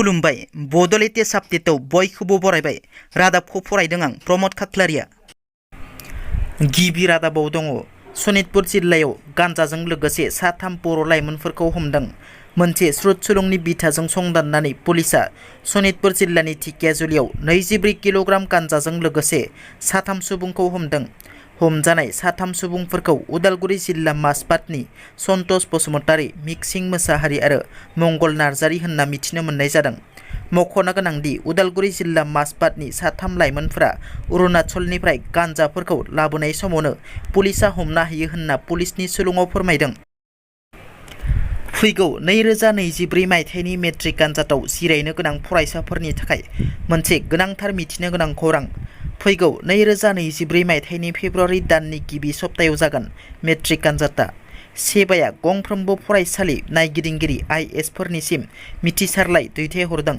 खुलुमबाय बड'लेटेस्ट आपडेटआव बयखौबो बरायबाय। रादाबखौ फरायदों आं प्रमद खाख्लारिया। गिबि रादाबाव दङ सनितपुर जिल्लायाव गान्जाजों लोगोसे साथाम बर' लाइमोनफोरखौ हमदों। मोनसे श्रुत सुलुंनि बिथाजों संदाननानै पुलिसा सनितपुर जिल्लानि ढेकियाजुलियाव 24 किल'ग्राम गान्जाजों लोगोसे साथाम सुबुंखौ हमदों। हमजानाय साथाम सुबुंफोरखौ उदालगुरि जिल्ला माजबाटनि सन्तोष बसुमतारी, मिक्सिं मोसाहारि आरो मंगल नार्जारी होनना मिथिनो मोननाय जादों। मख'नो गोनांदि उदालगुरि जिल्ला माजबाटनि साथाम लाइमोनफोरा अरुणाचलनिफ्राय गान्जाफोरखौ लाबोनाय समावनो पुलिसा हमनो हायो होनना पुलिसनि सुलुङाव फोरमायदों। फैगौ 2024 मायथाइनि मेट्रिक आनजादाव जिरायनो गोनां फरायसाफोरनि थाखाय मोनसे गोनांथार मिथिनो गोनां खौरां। फैगौ 2024 मायथाइनि फेब्रुवारि दाननि गिबि सप्तायाव जागोन मेट्रिक आनजादा। सेबाया गंफ्रोमबो फरायसालि नायगिदिंगिरि IASफोरनिसिम मिथिसारलाइ दैथायहरदों।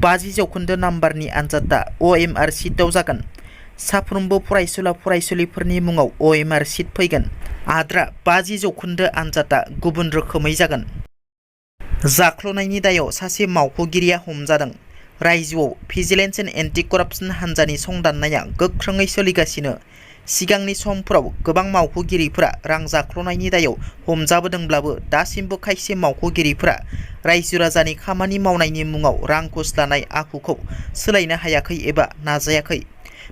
50 जौखोन्दो नाम्बारनि आनजादा OMR सिटआव जागोन। साफ्रोमबो फरायसुला फरायसुलिफोरनि मुङाव OMR सिट फैगोन। आद्रा 50 जौखोन्दो आनजादा गुबुन रोखोमै जागोन। जाख्ल'नायनि दायाव सासे मावख'गिरिया हमजादों। रायजोआव भिजिलेन्स एन्ड एन्टि करापसन हान्जानि संदाननाया गोख्रोङै सोलिगासिनो। सिगांनि समफोराव गोबां मावख'गिरिफोरा रां जाख्ल'नायनि दायाव हमजाबोदोंब्लाबो दासिमबो खायसे मावख'गिरिफोरा रायजो राजानि खामानि मावनायनि मुङाव रां घुस लानाय आखुखौ सोलायनो हायाखै एबा नाजायाखै।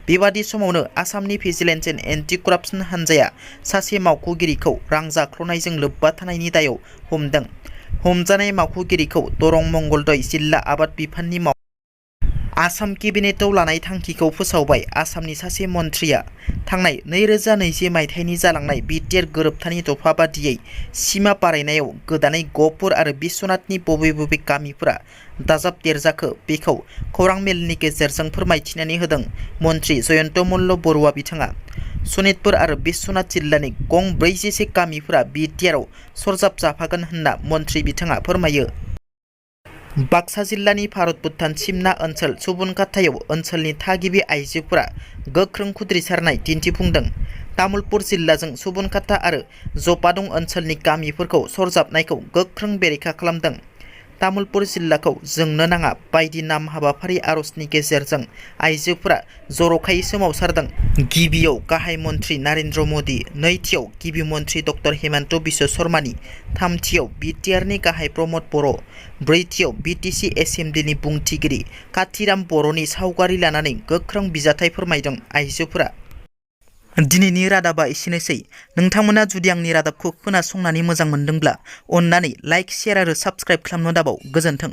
बेबादि समावनो आसामनि भिजिलेन्स एन्ड एन्टि करापसन हान्जाया सासे मावख'गिरिखौ रां जाख्ल'नायजों लोब्बा थानायनि दायाव हमदों। हमजानाय मावख'गिरिखौ दरं मंगलदै जिल्ला आबाद बिफाननि आसाम केबिनेटआव लानाय थांखिखौ फोसावबाय आसामनि सासे मन्थ्रिया। थांनाय 2020 मायथाइनि जालांनाय बिटिआर गोरोबथानि दफा बादियै सिमा बारायनायाव गोदानै गहपुर आरो बिश्वनाथनि बबे बबे गामिफोरा दाजाबदेरजाखो बेखौ खौरां मेलनि गेजेरजों फोरमायथिनानै होदों मन्थ्रि जयन्त मल्ल बरुवा बिथाङा। सनितपुर आरो बिश्वनाथ जिल्लानि गं 41 गामिफोरा बिटिआरआव सरजाब जाफागोन होनना मन्थ्रि बिथाङा फोरमायो। बाक्सा जिल्लानि भारत भुटान सिमना ओनसोल सुबनखातायाव ओनसोलनि थागिबि आइजोफोरा गोख्रों खुद्रिसारनाय दिन्थिफुंदों। तामुलपुर जिल्लाजों सुबनखाता आरो जपादं ओनसोलनि गामिफोरखौ सरजाबनायखौ गोख्रों बेरेखा खालामदों। तामुलपुर जिल्लाखौ जोंनो नाङा बायदि नाम हाबाफारि आर'जनि गेजेरजों आइजोफोरा जर'खायै सोमावसारदों। गिबियाव गाहाय मन्थ्रि नरेन्द्र मदि, नैथियाव गिबि मन्थ्रि डक्टर हेमन्त बिश्व शर्मानि, थामथियाव बिटिआरनि गाहाय प्रमद बर', ब्रैथियाव बिटिसि एसेमब्लिनि बुंथिगिरि काथिराम बर'नि सावगारि लानानै गोख्रों बिजाथाइ फोरमायदों आइजोफोरा। दिनैनि रादाबा एसेनोसै। नोंथांमोना जुदि आंनि रादाबखौ खोनासंनानै मोजां मोनदोंब्ला अन्नानै लाइक, शेयार आरो साबस्क्राइब खालामनो दाबाव। गोजोन्थों।